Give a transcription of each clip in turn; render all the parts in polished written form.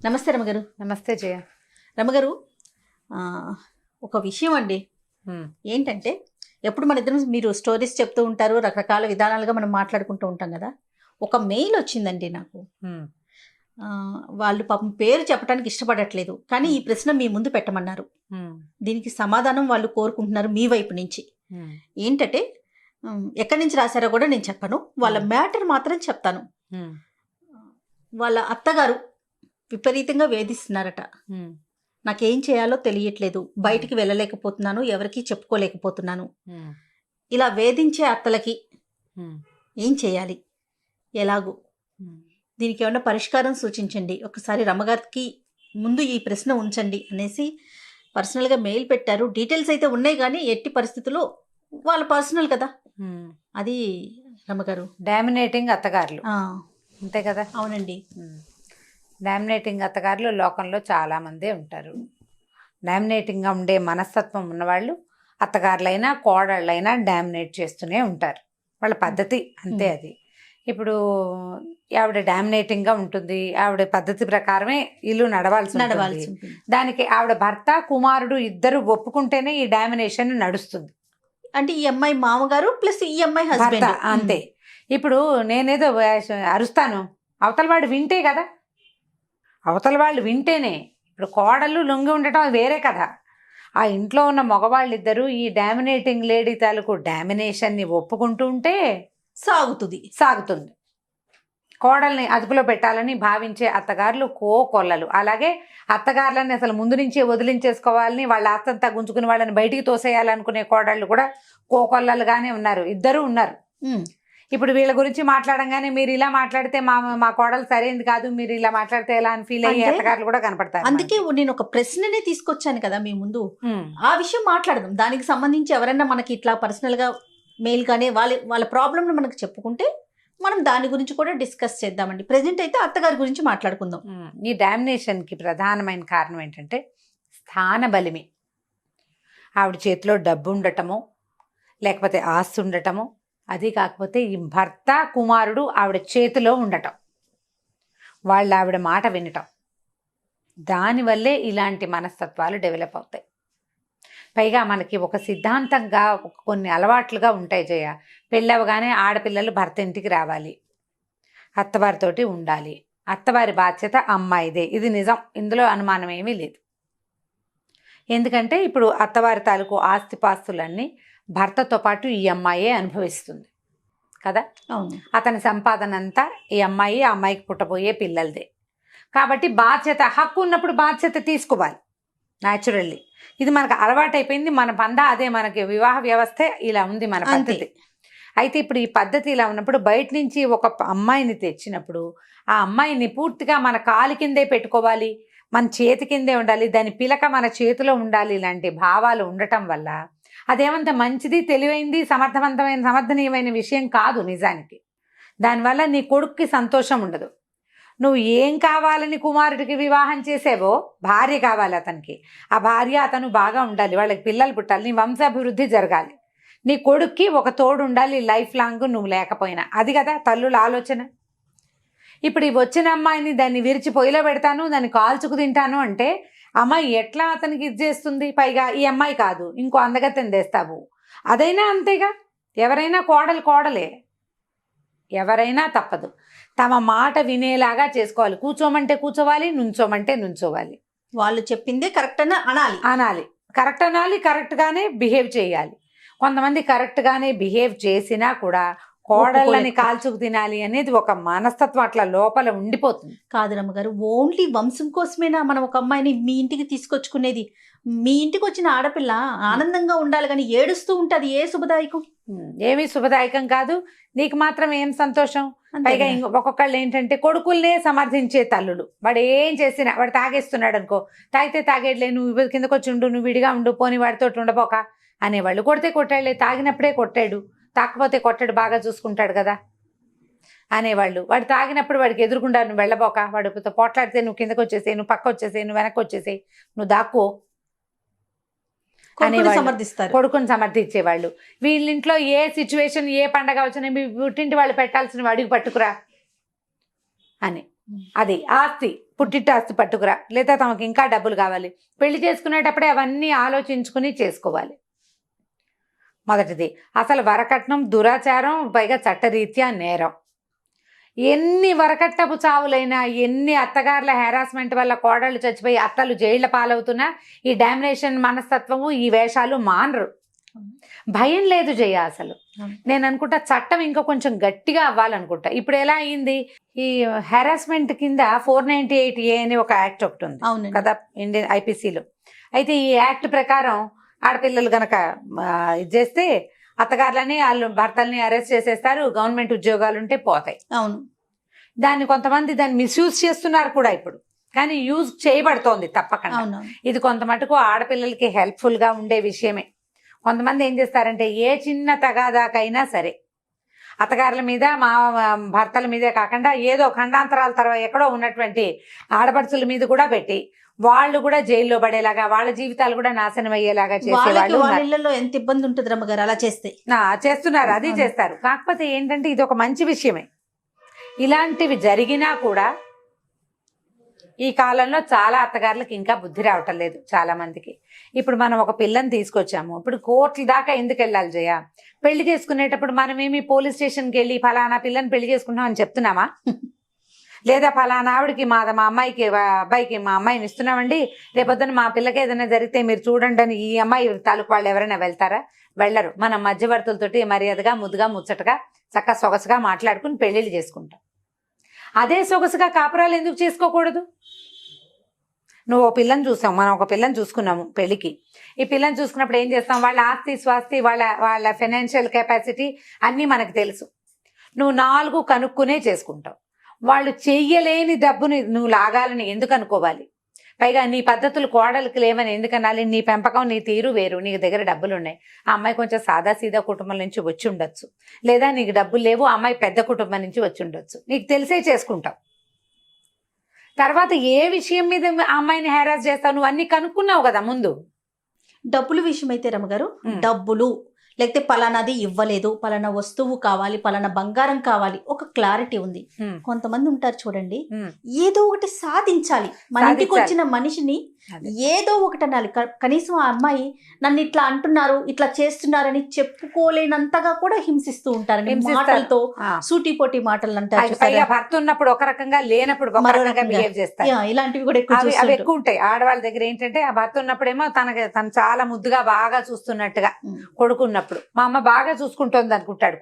నమస్తే రమగారు. నమస్తే జయ. రమగారు, ఒక విషయం అండి. ఏంటంటే ఎప్పుడు మన ఇద్దరం మీరు స్టోరీస్ చెప్తూ ఉంటారు, రకరకాల విధానాలుగా మనం మాట్లాడుకుంటూ ఉంటాం కదా. ఒక మెయిల్ వచ్చిందండి నాకు. వాళ్ళు పాపం పేరు చెప్పడానికి ఇష్టపడట్లేదు, కానీ ఈ ప్రశ్న మీ ముందు పెట్టమన్నారు. దీనికి సమాధానం వాళ్ళు కోరుకుంటున్నారు మీ వైపు నుంచి. ఏంటంటే ఎక్కడి నుంచి రాశారో కూడా నేను చెప్పను, వాళ్ళ మ్యాటర్ మాత్రం చెప్తాను. వాళ్ళ అత్తగారు విపరీతంగా వేధిస్తున్నారట. నాకేం చేయాలో తెలియట్లేదు, బయటికి వెళ్ళలేకపోతున్నాను, ఎవరికి చెప్పుకోలేకపోతున్నాను. ఇలా వేధించే అత్తలకి ఏం చేయాలి, ఎలాగూ దీనికి ఏమన్నా పరిష్కారం సూచించండి, ఒకసారి రమ్మగారికి ముందు ఈ ప్రశ్న ఉంచండి అనేసి పర్సనల్గా మెయిల్ పెట్టారు. డీటెయిల్స్ అయితే ఉన్నాయి, కానీ ఎట్టి పరిస్థితుల్లో వాళ్ళ పర్సనల్ కదా అది. రమ్మగారు, డామినేటింగ్ అత్తగారులు అంతే కదా? అవునండి. డామినేటింగ్ అత్తగారులు లోకంలో చాలామందే ఉంటారు. డామినేటింగ్గా ఉండే మనస్తత్వం ఉన్నవాళ్ళు అత్తగారులైనా కోడళ్ళైనా డామినేట్ చేస్తూనే ఉంటారు. వాళ్ళ పద్ధతి అంతే అది. ఇప్పుడు ఆవిడ డామినేటింగ్గా ఉంటుంది, ఆవిడ పద్ధతి ప్రకారమే ఇల్లు నడవాల్సి ఉంటుంది. దానికి ఆవిడ భర్త కుమారుడు ఇద్దరు ఒప్పుకుంటేనే ఈ డామినేషన్ నడుస్తుంది. అంటే ఈ అమ్మాయి మామగారు ప్లస్ ఈ అమ్మాయి హస్బెండ్ అంతే. ఇప్పుడు నేనేదో అరుస్తాను, అవతల వాడు వింటే కదా, అవతల వాళ్ళు వింటేనే. ఇప్పుడు కోడళ్ళు లొంగి ఉండటం వేరే కదా. ఆ ఇంట్లో ఉన్న మగవాళ్ళిద్దరూ ఈ డామినేటింగ్ లేడీ తాలూకు డామినేషన్ని ఒప్పుకుంటూ ఉంటే సాగుతుంది. కోడల్ని అదుపులో పెట్టాలని భావించే అత్తగారులు కోకొల్లలు. అలాగే అత్తగారులని అసలు ముందు నుంచే వదిలించేసుకోవాలని, వాళ్ళ ఆస్తంతా గుంజుకుని వాళ్ళని బయటికి తోసేయాలనుకునే కోడళ్ళు కూడా కోకొల్లలుగానే ఉన్నారు, ఇద్దరు ఉన్నారు. ఇప్పుడు వీళ్ళ గురించి మాట్లాడంగానే మీరు ఇలా మాట్లాడితే మా కోడలు సరైనది కాదు, మీరు ఇలా మాట్లాడితే ఎలా అని ఫీల్ అయ్యే అత్తగారులు కూడా కనపడతారు. అందుకే నేను ఒక ప్రశ్ననే తీసుకొచ్చాను కదా మీ ముందు, ఆ విషయం మాట్లాడదాం. దానికి సంబంధించి ఎవరైనా మనకి ఇట్లా పర్సనల్గా మెయిల్ కానీ వాళ్ళ ప్రాబ్లమ్ని మనకు చెప్పుకుంటే మనం దాని గురించి కూడా డిస్కస్ చేద్దామండి. ప్రెజెంట్ అయితే అత్తగారి గురించి మాట్లాడుకుందాం. ఈ డామినేషన్కి ప్రధానమైన కారణం ఏంటంటే స్థాన బలిమి. ఆవిడ చేతిలో డబ్బు ఉండటము, లేకపోతే ఆస్తి ఉండటము, అది కాకపోతే ఈ భర్త కుమారుడు ఆవిడ చేతిలో ఉండటం, వాళ్ళు ఆవిడ మాట వినటం, దానివల్లే ఇలాంటి మనస్తత్వాలు డెవలప్ అవుతాయి. పైగా మనకి ఒక సిద్ధాంతంగా కొన్ని అలవాట్లుగా ఉంటాయి జయ. పెళ్ళవగానే ఆడపిల్లలు భర్త ఇంటికి రావాలి, అత్తవారితోటి ఉండాలి, అత్తవారి బాధ్యత అమ్మాయిదే. ఇది నిజం, ఇందులో అనుమానం ఏమీ లేదు. ఎందుకంటే ఇప్పుడు అత్తవారి తాలూకు ఆస్తిపాస్తులన్నీ భర్తతో పాటు ఈ అమ్మాయే అనుభవిస్తుంది కదా. అతని సంపాదన అంతా ఈ అమ్మాయి, ఆ అమ్మాయికి పుట్టబోయే పిల్లలదే. కాబట్టి బాధ్యత, హక్కు ఉన్నప్పుడు బాధ్యత తీసుకోవాలి న్యాచురల్లీ. ఇది మనకు అలవాటైపోయింది, మన పందా అదే, మనకి వివాహ వ్యవస్థ ఇలా ఉంది, మన పద్ధతి. అయితే ఇప్పుడు ఈ పద్ధతి ఇలా ఉన్నప్పుడు బయట నుంచి ఒక అమ్మాయిని తెచ్చినప్పుడు ఆ అమ్మాయిని పూర్తిగా మన కాలి కిందే పెట్టుకోవాలి, మన చేతి కిందే ఉండాలి, దాని పిలక మన చేతిలో ఉండాలి, ఇలాంటి భావాలు ఉండటం వల్ల అదేమంత మంచిది, తెలివైంది, సమర్థనీయమైన విషయం కాదు నిజానికి. దానివల్ల నీ కొడుక్కి సంతోషం ఉండదు. నువ్వు ఏం కావాలని కుమారుడికి వివాహం చేసేవో, భార్య కావాలి అతనికి, ఆ భార్య అతను బాగా ఉండాలి, వాళ్ళకి పిల్లలు పుట్టాలి, నీ వంశాభివృద్ధి జరగాలి, నీ కొడుక్కి ఒక తోడు ఉండాలి లైఫ్ లాంగ్ నువ్వు లేకపోయినా. అది కదా తల్లుల ఆలోచన. ఇప్పుడు ఈ వచ్చిన అమ్మాయిని దాన్ని విరిచి పొయ్యిలో పెడతాను, దాన్ని కాల్చుకు తింటాను అంటే అమ్మాయి ఎట్లా అతనికి ఇది చేస్తుంది? పైగా ఈ అమ్మాయి కాదు, ఇంకో అందగత్తెని తెస్తావు, అదైనా అంతేగా. ఎవరైనా కోడలే, ఎవరైనా తప్పదు, తమ మాట వినేలాగా చేసుకోవాలి. కూర్చోమంటే కూర్చోవాలి, నుంచోమంటే నుంచోవాలి. వాళ్ళు చెప్పిందే కరెక్ట్ అని అనాలి, కరెక్ట్ అనాలి, కరెక్ట్గానే బిహేవ్ చేయాలి. కొంతమంది కరెక్ట్గానే బిహేవ్ చేసినా కూడా కోడళ్ళని కాల్చుకు తినాలి అనేది ఒక మనస్తత్వం అట్లా లోపల ఉండిపోతుంది. కాదు రమ్మగారు, ఓన్లీ వంశం కోసమేనా మనం ఒక అమ్మాయిని మీ ఇంటికి తీసుకొచ్చుకునేది? మీ ఇంటికి వచ్చిన ఆడపిల్ల ఆనందంగా ఉండాలి, కానీ ఏడుస్తూ ఉంటుంది, ఏ శుభదాయకం? ఏమీ శుభదాయకం కాదు. నీకు మాత్రం ఏం సంతోషం? పైగా ఒక్కొక్కళ్ళు ఏంటంటే కొడుకుల్నే సమర్థించే తల్లులు. వాడు ఏం చేసినా, వాడు తాగేస్తున్నాడు అనుకో, తాగితే తాగేట్లే, నువ్వు కిందకు వచ్చి ఉండు, నువ్వు విడిగా ఉండు, పోని వాడితో ఉండబోక అనేవాళ్ళు. కొడితే కొట్టాడులే, తాగినప్పుడే కొట్టాడు, తాకపోతే కొట్టాడు, బాగా చూసుకుంటాడు కదా అనేవాళ్ళు. వాడు తాగినప్పుడు వాడికి ఎదురుకుండా నువ్వు వెళ్ళబోక, వాడు పోట్లాడితే నువ్వు కిందకు వచ్చేసేయి, నువ్వు పక్క వచ్చేసేయి, నువ్వు వెనక్కి వచ్చేసేయి, నువ్వు దాక్కో సమర్థిస్తారు. కొడుకుని సమర్థించేవాళ్ళు. వీళ్ళింట్లో ఏ సిచ్యువేషన్, ఏ పండగ వచ్చినా మీ పుట్టింటి వాళ్ళు పెట్టాల్సిన అడుగు పట్టుకురా అని. అది ఆస్తి, పుట్టింటి ఆస్తి పట్టుకురా, లేదా తమకు ఇంకా డబ్బులు కావాలి. పెళ్లి చేసుకునేటప్పుడే అవన్నీ ఆలోచించుకుని చేసుకోవాలి. మొదటిది అసలు వరకట్నం దురాచారం, పైగా చట్టరీత్యా నేరం. ఎన్ని వరకట్నపు చావులైనా, ఎన్ని అత్తగారుల హెరాస్మెంట్ వల్ల కోడళ్ళు చచ్చిపోయి అత్తలు జైళ్ల పాలవుతున్నా ఈ డామినేషన్ మనస్తత్వము, ఈ వేషాలు మానరు. భయం లేదు జయ. అసలు నేను అనుకుంటా చట్టం ఇంకా కొంచెం గట్టిగా అవ్వాలనుకుంటా. ఇప్పుడు ఎలా అయింది, ఈ హెరాస్మెంట్ కింద 498A అని ఒక యాక్ట్ ఒకటి ఉంది కదా ఇండియన్ ఐపీసీలో. అయితే ఈ యాక్ట్ ప్రకారం ఆడపిల్లలు గనక ఇది చేస్తే అత్తగారులని వాళ్ళు భర్తల్ని అరెస్ట్ చేసేస్తారు, గవర్నమెంట్ ఉద్యోగాలు ఉంటే పోతాయి. అవును. దాన్ని కొంతమంది దాన్ని మిస్యూజ్ చేస్తున్నారు కూడా ఇప్పుడు, కానీ యూజ్ చేయబడుతోంది తప్పకుండా. ఇది కొంత మటుకు ఆడపిల్లలకి హెల్ప్ఫుల్ గా ఉండే విషయమే. కొంతమంది ఏం చేస్తారంటే ఏ చిన్న తగాదాకైనా సరే అత్తగారుల మీద మా భర్తల మీదే కాకుండా ఏదో ఖండాంతరాల తర్వాత ఎక్కడో ఉన్నటువంటి ఆడపడుచుల మీద కూడా పెట్టి వాళ్ళు కూడా జైల్లో పడేలాగా, వాళ్ళ జీవితాలు కూడా నాశనం అయ్యేలాగా చేసేవాళ్ళు. ఎంత ఇబ్బంది ఉంటుంది రమ్మగారు అలా చేస్తే. చేస్తున్నారు, అది చేస్తారు. కాకపోతే ఏంటంటే ఇది ఒక మంచి విషయమే. ఇలాంటివి జరిగినా కూడా ఈ కాలంలో చాలా అత్తగారులకు ఇంకా బుద్ధి రావటం లేదు చాలా మందికి. ఇప్పుడు మనం ఒక పిల్లని తీసుకొచ్చాము, ఇప్పుడు కోర్టుల దాకా ఎందుకు వెళ్ళాలి జయ? పెళ్లి చేసుకునేటప్పుడు మనమేమి పోలీస్ స్టేషన్కి వెళ్ళి ఫలానా పిల్లని పెళ్లి చేసుకుంటాం అని చెప్తున్నామా? లేదా ఫలానా ఆవిడకి మా అమ్మాయికి అబ్బాయికి మా అమ్మాయిని ఇస్తున్నామండి, రేపొద్దున మా పిల్లకి ఏదైనా జరిగితే మీరు చూడండి అని ఈ అమ్మాయి తాలూకు వాళ్ళు ఎవరైనా వెళ్తారా? వెళ్ళరు. మనం మధ్యవర్తులతోటి మర్యాదగా, ముద్దుగా, ముచ్చటగా, చక్కగా సొగసుగా మాట్లాడుకుని పెళ్లిళ్ళు చేసుకుంటాం. అదే సొగసుగా కాపురాలు ఎందుకు చేసుకోకూడదు? నువ్వు ఓ పిల్లని చూసావు, మనం ఒక పిల్లని చూసుకున్నాము పెళ్లికి. ఈ పిల్లని చూసుకున్నప్పుడు ఏం చేస్తాం? వాళ్ళ ఆస్తి స్వాస్తి, వాళ్ళ ఫైనాన్షియల్ కెపాసిటీ అన్నీ మనకు తెలుసు. నువ్వు 4 కనుక్కునే చేసుకుంటావు. వాళ్ళు చెయ్యలేని డబ్బుని నువ్వు లాగాలని ఎందుకు అనుకోవాలి? పైగా నీ పద్ధతులు కోడలికి లేవని ఎందుకనాలి? నీ పెంపకం, నీ తీరు వేరు. నీకు దగ్గర డబ్బులు ఉన్నాయి. ఆ అమ్మాయి కొంచెం సాదాసీదా కుటుంబం నుంచి వచ్చి ఉండొచ్చు, లేదా నీకు డబ్బులు లేవు, ఆ అమ్మాయి పెద్ద కుటుంబం నుంచి వచ్చి ఉండొచ్చు. నీకు తెలిసే చేసుకుంటావు. తర్వాత ఏ విషయం మీద ఆ అమ్మాయిని హెరాస్ చేస్తావు? నువ్వు అన్ని కనుక్కున్నావు కదా ముందు. డబ్బులు విషయం అయితే రమ్మగారు, డబ్బులు లేకపోతే పలానాది ఇవ్వలేదు, పలానా వస్తువు కావాలి, పలానా బంగారం కావాలి, ఒక క్లారిటీ ఉంది. కొంతమంది ఉంటారు చూడండి, ఏదో ఒకటి సాధించాలి. మన ఇంటికి వచ్చిన మనిషిని ఏదో ఒకటి అనాలి. కనీసం ఆ అమ్మాయి నన్ను ఇట్లా అంటున్నారు, ఇట్లా చేస్తున్నారని చెప్పుకోలేనంతగా కూడా హింసిస్తూ ఉంటారు. మాటలతో సూటిపోటి మాటలు అంటారు. భర్త ఉన్నప్పుడు ఒక రకంగా, లేనప్పుడు మరో రకంగా బిహేవ్ చేస్తారు. ఇలాంటివి కూడా ఎక్కువ ఉంటాయి ఆడవాళ్ళ దగ్గర. ఏంటంటే ఆ భర్త ఉన్నప్పుడేమో తను చాలా ముద్దుగా బాగా చూస్తున్నట్టుగా, కొడుకున్నప్పుడు మా అమ్మ బాగా చూసుకుంటోంది అనుకుంటాడు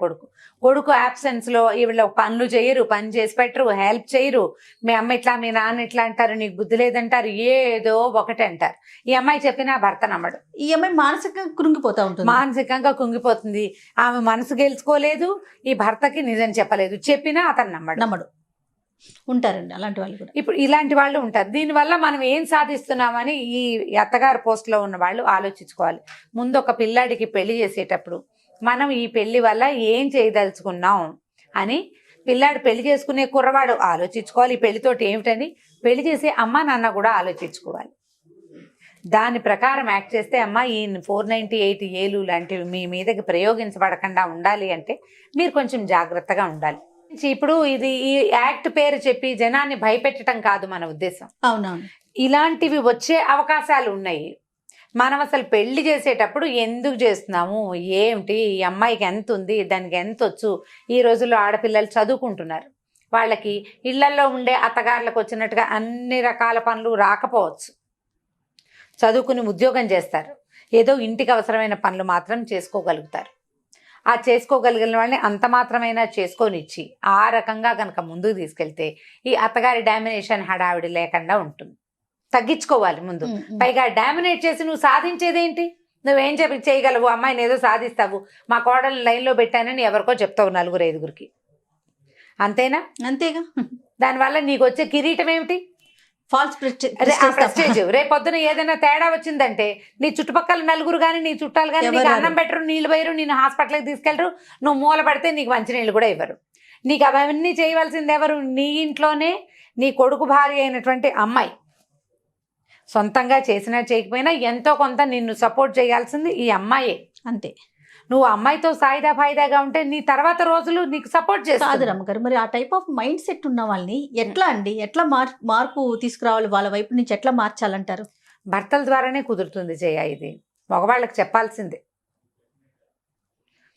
కొడుకు అబ్సెన్స్ లో ఈవిడ పనులు చేయరు, పని చేసి పెట్టరు, హెల్ప్ చేయరు. మీ అమ్మ ఇట్లా, మీ నాన్న ఇట్లా అంటారు, నీకు బుద్ధి లేదంటారు, ఏదో ఒకటి అంటారు. ఈ అమ్మాయి చెప్పినా భర్త నమ్మడు. ఈ అమ్మాయి మానసికంగా కృంగిపోతా ఉంటుంది. మానసికంగా కుంగిపోతుంది. ఆమె మనసు గెలుచుకోలేదు, ఈ భర్తకి నిజం చెప్పలేదు, చెప్పినా అతను నమ్మడు. ఉంటారండి అలాంటి వాళ్ళు కూడా. ఇప్పుడు ఇలాంటి వాళ్ళు ఉంటారు. దీనివల్ల మనం ఏం సాధిస్తున్నామని ఈ అత్తగారు పోస్ట్ లో ఉన్న వాళ్ళు ఆలోచించుకోవాలి. ముందు ఒక పిల్లాడికి పెళ్లి చేసేటప్పుడు మనం ఈ పెళ్లి వల్ల ఏం చేయదలుచుకున్నాం అని పిల్లాడు పెళ్లి చేసుకునే కుర్రవాడు ఆలోచించుకోవాలి. ఈ పెళ్లితోటి ఏమిటని పెళ్లి చేసే అమ్మ నాన్న కూడా ఆలోచించుకోవాలి. దాని ప్రకారం యాక్ట్ చేస్తే అమ్మ ఈ 498A లాంటివి మీ మీదకి ప్రయోగించబడకుండా ఉండాలి అంటే మీరు కొంచెం జాగ్రత్తగా ఉండాలి. ఇప్పుడు ఇది ఈ యాక్ట్ పేరు చెప్పి జనాన్ని భయపెట్టడం కాదు మన ఉద్దేశం. అవునవును. ఇలాంటివి వచ్చే అవకాశాలు ఉన్నాయి. మనం అసలు పెళ్లి చేసేటప్పుడు ఎందుకు చేస్తున్నాము, ఏమిటి, ఈ అమ్మాయికి ఎంత ఉంది, దానికి ఎంత వచ్చు. ఈ రోజుల్లో ఆడపిల్లలు చదువుకుంటున్నారు. వాళ్ళకి ఇళ్లలో ఉండే అత్తగారులకు వచ్చినట్టుగా అన్ని రకాల పనులు రాకపోవచ్చు. చదువుకుని ఉద్యోగం చేస్తారు, ఏదో ఇంటికి అవసరమైన పనులు మాత్రం చేసుకోగలుగుతారు. ఆ చేసుకోగలిగిన వాళ్ళని అంత మాత్రమైనా చేసుకొనిచ్చి ఆ రకంగా కనుక ముందుకు తీసుకెళ్తే ఈ అత్తగారి డామినేషన్ హడావిడి లేకుండా ఉంటుంది. తగ్గించుకోవాలి ముందు. పైగా డామినేట్ చేసి నువ్వు సాధించేదేంటి? నువ్వేం చేయగలవు? అమ్మాయిని ఏదో సాధిస్తావు, మా కోడలు లైన్లో పెట్టానని ఎవరికో చెప్తావు 4-5 అంతేనా? అంతేగా. దానివల్ల నీకు వచ్చే కిరీటం ఏమిటి? False prestige. రేపొద్దున ఏదైనా తేడా వచ్చిందంటే నీ చుట్టుపక్కల నలుగురు కానీ, నీ చుట్టాలు కానీ నీకు అన్నం పెట్టరు, నీళ్ళు పోయరు, నేను హాస్పిటల్కి తీసుకెళ్ళరు, నువ్వు మూల పడితే నీకు మంచినీళ్ళు కూడా ఇవ్వరు. నీకు అవన్నీ చేయవలసింది ఎవరు? నీ ఇంట్లోనే నీ కొడుకు భార్య అయినటువంటి అమ్మాయి. సొంతంగా చేసినా చేయకపోయినా ఎంతో కొంత నిన్ను సపోర్ట్ చేయాల్సింది ఈ అమ్మాయే. అంతే. నువ్వు అమ్మాయితో సాయిదా ఫాయిదాగా ఉంటే నీ తర్వాత రోజులు నీకు సపోర్ట్ కాదు చేస్తుంది. రమ్మగారు, మరి ఆ టైప్ ఆఫ్ మైండ్ సెట్ ఉన్న వాళ్ళని ఎట్లా అండి, ఎట్లా మార్పు తీసుకురావాలి, వాళ్ళ వైపు నుంచి ఎట్లా మార్చాలంటారు? భర్తల ద్వారానే కుదురుతుంది జయ. ఇది మగవాళ్ళకి చెప్పాల్సిందే.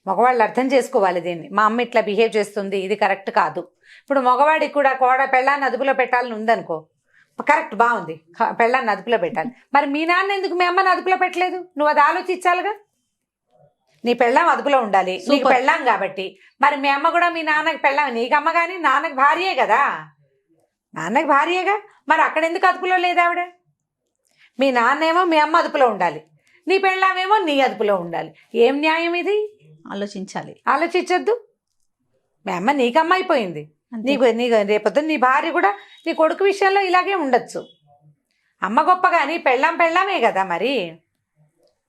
మగవాళ్ళు అర్థం చేసుకోవాలి దీన్ని. మా అమ్మ ఇట్లా బిహేవ్ చేస్తుంది, ఇది కరెక్ట్ కాదు. ఇప్పుడు మగవాడికి కూడా పెళ్ళాన్ని అదుపులో పెట్టాలని ఉందనుకో, కరెక్ట్, బాగుంది, పెళ్ళాన్ని అదుపులో పెట్టాలి. మరి మీ నాన్న ఎందుకు మీ అమ్మని అదుపులో పెట్టలేదు? నువ్వు అది ఆలోచించాలిగా. నీ పెళ్ళాం అదుపులో ఉండాలి, నీకు పెళ్ళాం కాబట్టి. మరి మీ అమ్మ కూడా మీ నాన్నకి పెళ్ళాం, నీకు అమ్మ కానీ నాన్నకి భార్యే కదా, నాన్నకి భార్యేగా. మరి అక్కడ ఎందుకు అదుపులో లేదు ఆవిడ? మీ నాన్నేమో మీ అమ్మ అదుపులో ఉండాలి, నీ పెళ్ళామేమో నీ అదుపులో ఉండాలి. ఏం న్యాయం ఇది? ఆలోచించాలి. ఆలోచించద్దు. మీ అమ్మ నీకమ్మ అయిపోయింది, నీకు రేపొద్దు నీ భార్య కూడా నీ కొడుకు విషయంలో ఇలాగే ఉండొచ్చు. అమ్మ గొప్ప కానీ పెళ్ళామే కదా. మరి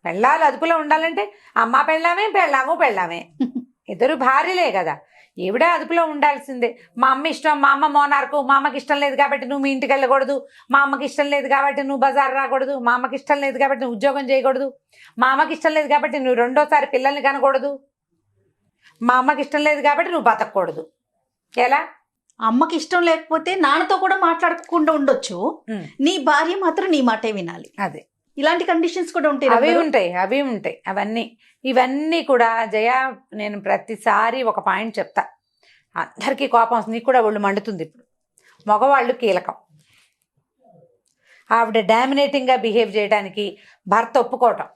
పెళ్ళాలు అదుపులో ఉండాలంటే అమ్మ పెళ్ళామే, పెళ్ళామే ఇద్దరు భార్యలే కదా. ఈవిడ అదుపులో ఉండాల్సిందే. మా అమ్మ ఇష్టం, మా అమ్మ మోనార్కు, మా అమ్మకి ఇష్టం లేదు కాబట్టి నువ్వు మీ ఇంటికి వెళ్ళకూడదు, మా అమ్మకి ఇష్టం లేదు కాబట్టి నువ్వు బజార్ రాకూడదు, మా అమ్మకి ఇష్టం లేదు కాబట్టి నువ్వు ఉద్యోగం చేయకూడదు, మా అమ్మకి ఇష్టం లేదు కాబట్టి నువ్వు రెండోసారి పిల్లల్ని కనకూడదు, మా అమ్మకి ఇష్టం లేదు కాబట్టి నువ్వు బతకూడదు. ఎలా? అమ్మకి ఇష్టం లేకపోతే నాన్నతో కూడా మాట్లాడకుండా ఉండొచ్చు, నీ భార్య మాత్రం నీ మాటే వినాలి. అదే, ఇలాంటి కండిషన్స్ కూడా ఉంటాయి. అవి ఉంటాయి. ఇవన్నీ కూడా జయ, నేను ప్రతిసారి ఒక పాయింట్ చెప్తా. అందరికీ కోపం వస్తుంది, నీకు కూడా ఒళ్ళు మండుతుంది. ఇప్పుడు మగవాళ్ళు కీలకం. ఆవిడ డామినేటింగ్గా బిహేవ్ చేయడానికి భర్త ఒప్పుకోవటం,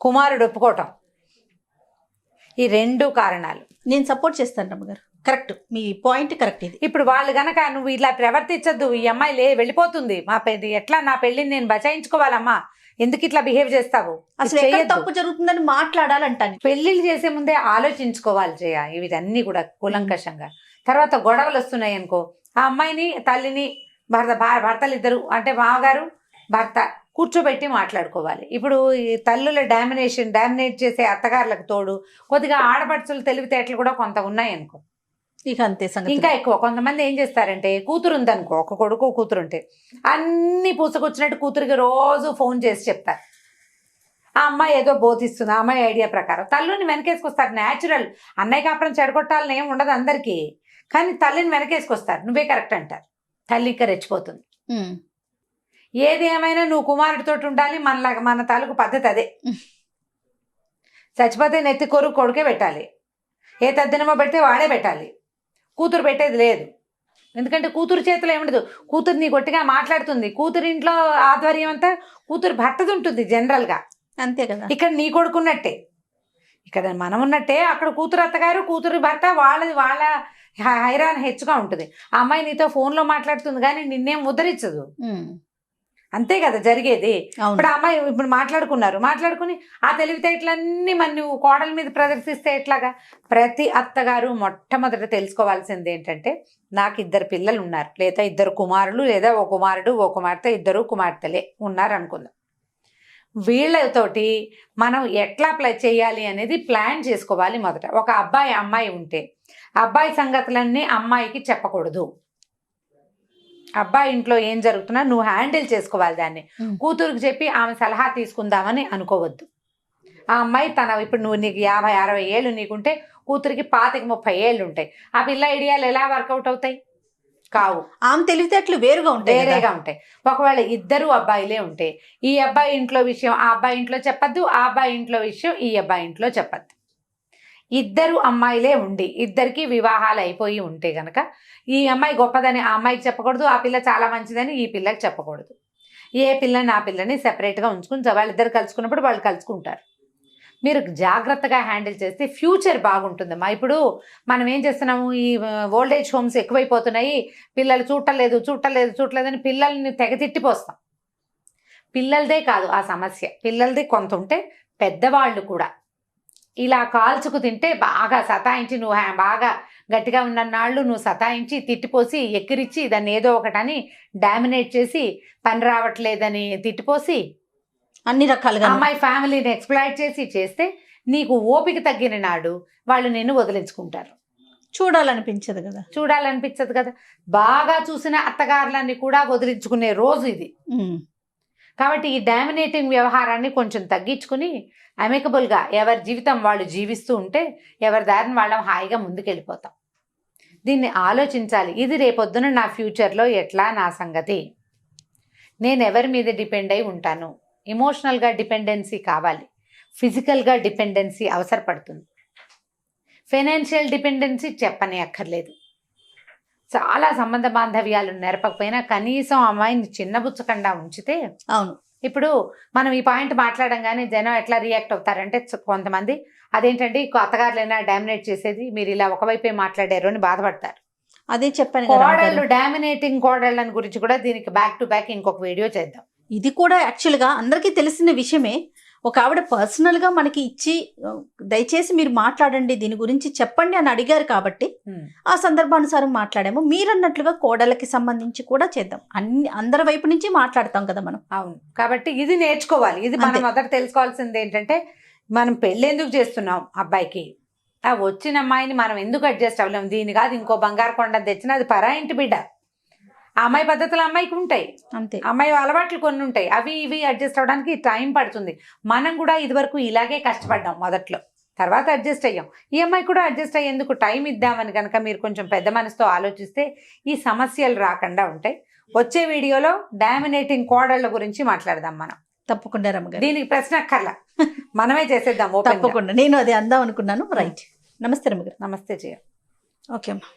కుమారుడు ఒప్పుకోవటం, ఈ రెండు కారణాలు. నేను సపోర్ట్ చేస్తాను రమ్మగారు, కరెక్ట్, మీ పాయింట్ కరెక్ట్. ఇది ఇప్పుడు వాళ్ళు గనక నువ్వు ఇలా ప్రవర్తించద్దు, ఈ అమ్మాయి వెళ్ళిపోతుంది, ఎట్లా నా పెళ్ళిని నేను బచాయించుకోవాలమ్మా, ఎందుకు ఇట్లా బిహేవ్ చేస్తావు, అసలు ఎక్కడ తప్పు జరుగుతుందని మాట్లాడాలంటాను. పెళ్ళిళ్ళు చేసే ముందే ఆలోచించుకోవాలి జయ, ఇవన్నీ కూడా కూలంకషంగా. తర్వాత గొడవలు వస్తున్నాయి అనుకో, ఆ అమ్మాయిని తల్లిని భర్తలు ఇద్దరు అంటే మామగారు భర్త కూర్చోబెట్టి మాట్లాడుకోవాలి. ఇప్పుడు ఈ తల్లుల డామినేట్ చేసే అత్తగారులకు తోడు కొద్దిగా ఆడపడుచులు తెలివితేటలు కూడా కొంత ఉన్నాయి అనుకో, ఇక అంతే సంగతి. ఇంకా ఎక్కువ కొంతమంది ఏం చేస్తారంటే, కూతురు ఉందనుకో, ఒక కొడుకు కూతురు ఉంటే అన్ని పూసకొచ్చినట్టు కూతురికి రోజు ఫోన్ చేసి చెప్తారు. ఆ అమ్మాయి ఏదో బోధిస్తుంది, ఆ అమ్మాయి ఐడియా ప్రకారం తల్లిని వెనకేసుకొస్తారు. న్యాచురల్, అన్నయ్య కాపురం చెడగొట్టాలని ఏం ఉండదు అందరికీ, కానీ తల్లిని వెనకేసుకొస్తారు. నువ్వే కరెక్ట్ అంటారు. తల్లి ఇంకా రెచ్చిపోతుంది. ఏది ఏమైనా నువ్వు కుమారుడితో ఉండాలి, మన తాలూకు పద్ధతి అదే. చచ్చిపోతే నెత్తి కొడుకే పెట్టాలి, ఏ తద్దినమో పెడితే వాడే పెట్టాలి, కూతురు పెట్టేది లేదు. ఎందుకంటే కూతురు చేతిలో ఏముండదు, కూతురు నీ గట్టిగా మాట్లాడుతుంది, కూతురు ఇంట్లో ఆధ్వర్యం అంతా కూతురు భర్తది ఉంటుంది జనరల్గా, అంతే కదా. ఇక్కడ నీ కొడుకున్నట్టే, ఇక్కడ మనం ఉన్నట్టే అక్కడ కూతురు అత్తగారు కూతురు భర్త వాళ్ళ హైరాన్ హెచ్చుగా ఉంటుంది. ఆ అమ్మాయి నీతో ఫోన్లో మాట్లాడుతుంది కానీ నిన్నేం ఉద్ధరించదు, అంతే కదా జరిగేది. ఇప్పుడు అమ్మాయి ఇప్పుడు మాట్లాడుకుని ఆ తెలివితేటలన్నీ మన నువ్వు కోడల మీద ప్రదర్శిస్తే ఎట్లాగా? ప్రతి అత్తగారు మొట్టమొదట తెలుసుకోవాల్సింది ఏంటంటే, నాకు 2 పిల్లలు ఉన్నారు, లేదా 2 కుమారులు, లేదా ఓ కుమారుడు ఓ కుమార్తె, 2 కుమార్తెలే ఉన్నారు అనుకుందాం. వీళ్ళతోటి మనం ఎట్లా చేయాలి అనేది ప్లాన్ చేసుకోవాలి మొదట. ఒక అమ్మాయి ఉంటే అబ్బాయి సంగతులన్నీ అమ్మాయికి చెప్పకూడదు. అబ్బాయి ఇంట్లో ఏం జరుగుతున్నా నువ్వు హ్యాండిల్ చేసుకోవాలి దాన్ని. కూతురుకి చెప్పి ఆమె సలహా తీసుకుందామని అనుకోవద్దు. ఆ అమ్మాయి ఇప్పుడు నీకు 50-60 ఏళ్ళు నీకుంటే కూతురికి 25-30 ఏళ్ళు ఉంటాయి. ఆ పిల్ల ఐడియాలు ఎలా వర్కౌట్ అవుతాయి? కావు. ఆమె తెలివితేటలు వేరేగా ఉంటాయి. ఒకవేళ 2 అబ్బాయిలే ఉంటే ఈ అబ్బాయి ఇంట్లో విషయం ఆ అబ్బాయి ఇంట్లో చెప్పద్దు, ఆ అబ్బాయి ఇంట్లో విషయం ఈ అబ్బాయి ఇంట్లో చెప్పద్దు. 2 అమ్మాయిలే ఉండి 2కి వివాహాలు అయిపోయి ఉంటే గనక ఈ అమ్మాయి గొప్పదని ఆ అమ్మాయికి చెప్పకూడదు, ఆ పిల్ల చాలా మంచిదని ఈ పిల్లకి చెప్పకూడదు. ఏ పిల్లని ఆ పిల్లని సెపరేట్గా ఉంచుకుని వాళ్ళిద్దరు కలుసుకున్నప్పుడు వాళ్ళు కలుసుకుంటారు. మీరు జాగ్రత్తగా హ్యాండిల్ చేస్తే ఫ్యూచర్ బాగుంటుందమ్మా. ఇప్పుడు మనం ఏం చేస్తున్నాము, ఈ ఓల్డేజ్ హోమ్స్ ఎక్కువైపోతున్నాయి, పిల్లలు చూడలేదని పిల్లల్ని తెగతిట్టిపోస్తాం. పిల్లలదే కాదు ఆ సమస్య, పిల్లలది కొంత ఉంటే పెద్దవాళ్ళు కూడా ఇలా కాల్చుకు తింటే బాగా సతాయించి, నువ్వు బాగా గట్టిగా ఉన్నన్నాళ్ళు నువ్వు సతాయించి తిట్టిపోసి ఎక్కిరిచ్చి దాన్ని ఏదో ఒకటని డామినేట్ చేసి పని రావట్లేదని తిట్టిపోసి అన్ని రకాలుగా అమ్మాయి ఫ్యామిలీని ఎక్స్ప్లాయిట్ చేస్తే నీకు ఓపిక తగ్గిన నాడు వాళ్ళు నిన్ను వదిలించుకుంటారు. చూడాలనిపించదు కదా. బాగా చూసిన అత్తగారులన్నీ కూడా వదిలించుకునే రోజు ఇది. కాబట్టి ఈ డామినేటింగ్ వ్యవహారాన్ని కొంచెం తగ్గించుకుని అమికబుల్గా ఎవరి జీవితం వాళ్ళు జీవిస్తూ ఉంటే ఎవరి దారిని వాళ్ళం హాయిగా ముందుకెళ్ళిపోతాం. దీన్ని ఆలోచించాలి. ఇది రేపొద్దున నా ఫ్యూచర్లో ఎట్లా నా సంగతి, నేను ఎవరి మీద డిపెండ్ అయి ఉంటాను. ఎమోషనల్గా డిపెండెన్సీ కావాలి, ఫిజికల్గా డిపెండెన్సీ అవసరపడుతుంది, ఫైనాన్షియల్ డిపెండెన్సీ చెప్పనే అక్కర్లేదు. చాలా సంబంధ బాంధవ్యాలు నెరపకపోయినా కనీసం అమ్మాయిని చిన్నబుచ్చకుండా ఉంచితే. అవును, ఇప్పుడు మనం ఈ పాయింట్ మాట్లాడంగానే జనం ఎట్లా రియాక్ట్ అవుతారంటే కొంతమంది అదేంటండి అత్తగారులైనా డామినేట్ చేసేది, మీరు ఇలా ఒకవైపే మాట్లాడారు అని బాధపడతారు. అదే చెప్పాను కదా కోడళ్ళు, అమ్మగారు. డామినేటింగ్ కోడళ్ళని గురించి కూడా దీనికి బ్యాక్ టు బ్యాక్ ఇంకొక వీడియో చేద్దాం. ఇది కూడా యాక్చువల్గా అందరికీ తెలిసిన విషయమే. ఒక ఆవిడ పర్సనల్గా మనకి ఇచ్చి దయచేసి మీరు మాట్లాడండి దీని గురించి చెప్పండి అని అడిగారు కాబట్టి ఆ సందర్భానుసారం మాట్లాడాము. మీరన్నట్లుగా కోడళ్ళకి సంబంధించి కూడా చేద్దాం. అందరి వైపు నుంచి మాట్లాడతాం కదా మనం. అవును, కాబట్టి ఇది నేర్చుకోవాలి. ఇది మనం అంతే. మొదట తెలుసుకోవాల్సింది ఏంటంటే మనం పెళ్ళి ఎందుకు చేస్తున్నాం అబ్బాయికి, ఆ వచ్చిన అమ్మాయిని మనం ఎందుకు అడ్జస్ట్ అవ్వలేము. దీని కాదు ఇంకో బంగారు కొండ తెచ్చినా అది పరా ఇంటి బిడ్డ. ఆ అమ్మాయి పద్ధతులు అమ్మాయికి ఉంటాయి, అంతే. అమ్మాయి అలవాట్లు కొన్ని ఉంటాయి, అవి ఇవి అడ్జస్ట్ అవ్వడానికి టైం పడుతుంది. మనం కూడా ఇదివరకు ఇలాగే కష్టపడ్డాం మొదట్లో, తర్వాత అడ్జస్ట్ అయ్యాం. ఈ అమ్మాయి కూడా అడ్జస్ట్ అయ్యేందుకు టైం ఇద్దామని కనుక మీరు కొంచెం పెద్ద మనసుతో ఆలోచిస్తే ఈ సమస్యలు రాకుండా ఉంటాయి. వచ్చే వీడియోలో డామినేటింగ్ కోడళ్ళ గురించి మాట్లాడదాం మనం. తప్పకుండా రమ్మగారు, దీనికి ప్రశ్న అక్కర్లా, మనమే చేసేద్దాం. తప్పకుండా. నేను అది అందాం అనుకున్నాను. రైట్. నమస్తే రమ్మగారు. నమస్తే జయ. ఓకే అమ్మా.